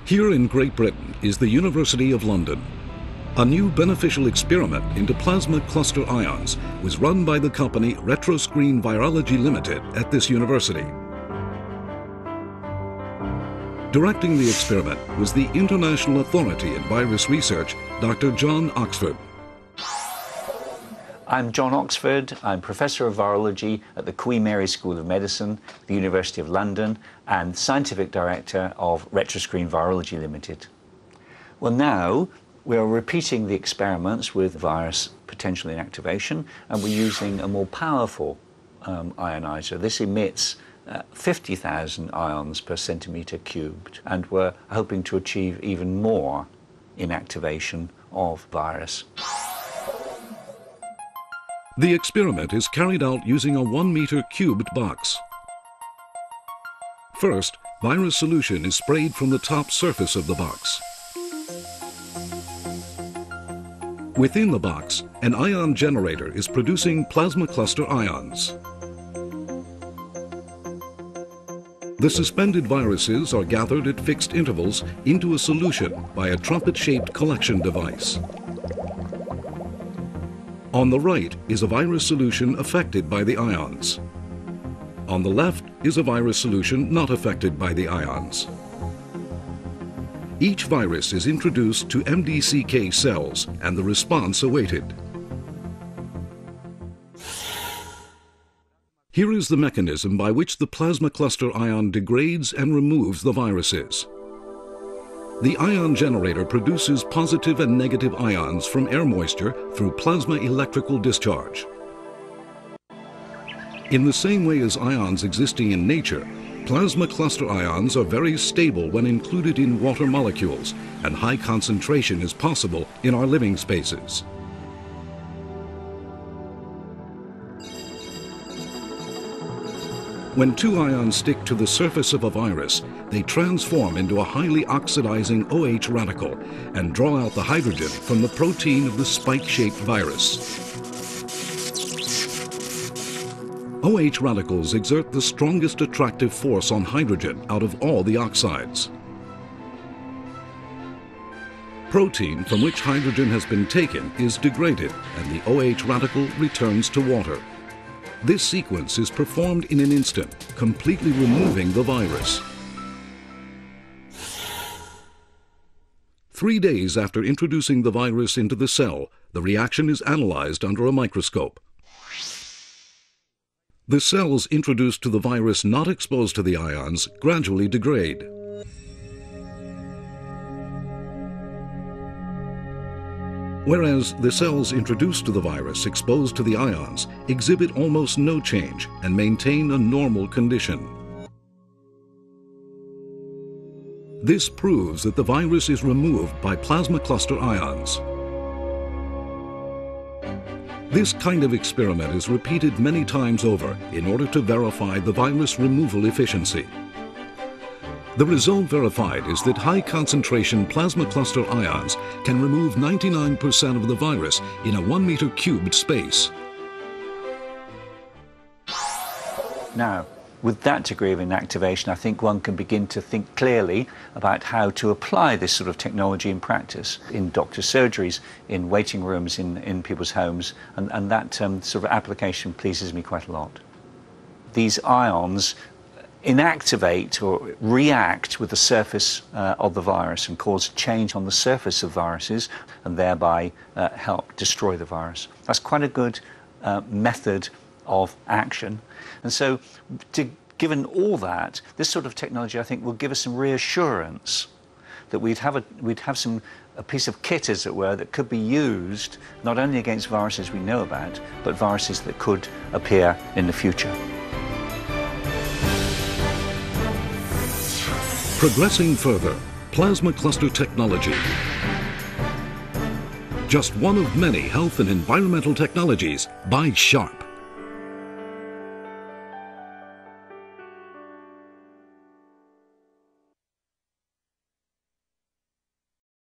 Here in Great Britain is the University of London. A new beneficial experiment into plasma cluster ions was run by the company Retroscreen Virology Limited at this university. Directing the experiment was the International Authority in Virus Research, Dr. John Oxford. I'm John Oxford. I'm Professor of Virology at the Queen Mary School of Medicine, the University of London, and Scientific Director of Retroscreen Virology Limited. Well, now we are repeating the experiments with virus potential inactivation, and we're using a more powerful ionizer. This emits 50,000 ions per centimetre cubed, and we're hoping to achieve even more inactivation of virus. The experiment is carried out using a 1-meter cubed box. First, virus solution is sprayed from the top surface of the box. Within the box, an ion generator is producing plasma cluster ions. The suspended viruses are gathered at fixed intervals into a solution by a trumpet-shaped collection device. On the right is a virus solution affected by the ions. On the left is a virus solution not affected by the ions. Each virus is introduced to MDCK cells and the response awaited. Here is the mechanism by which the plasma cluster ion degrades and removes the viruses. The ion generator produces positive and negative ions from air moisture through plasma electrical discharge. In the same way as ions existing in nature, plasma cluster ions are very stable when included in water molecules, and high concentration is possible in our living spaces. When two ions stick to the surface of a virus, they transform into a highly oxidizing OH radical and draw out the hydrogen from the protein of the spike-shaped virus. OH radicals exert the strongest attractive force on hydrogen out of all the oxides. Protein from which hydrogen has been taken is degraded, and the OH radical returns to water. This sequence is performed in an instant, completely removing the virus. 3 days after introducing the virus into the cell, the reaction is analyzed under a microscope. The cells introduced to the virus not exposed to the ions gradually degrade. Whereas the cells introduced to the virus exposed to the ions exhibit almost no change and maintain a normal condition. This proves that the virus is removed by plasma cluster ions. This kind of experiment is repeated many times over in order to verify the virus removal efficiency. The result verified is that high-concentration plasma cluster ions can remove 99% of the virus in a 1-meter cubed space. Now, with that degree of inactivation, I think one can begin to think clearly about how to apply this sort of technology in practice, in doctor surgeries, in waiting rooms, in people's homes, and that sort of application pleases me quite a lot. These ions inactivate or react with the surface of the virus and cause change on the surface of viruses and thereby help destroy the virus. That's quite a good method of action. And so, given all that, this sort of technology, I think, will give us some reassurance that we'd have a piece of kit, as it were, that could be used not only against viruses we know about, but viruses that could appear in the future. Progressing further, plasma cluster technology. Just one of many health and environmental technologies by Sharp.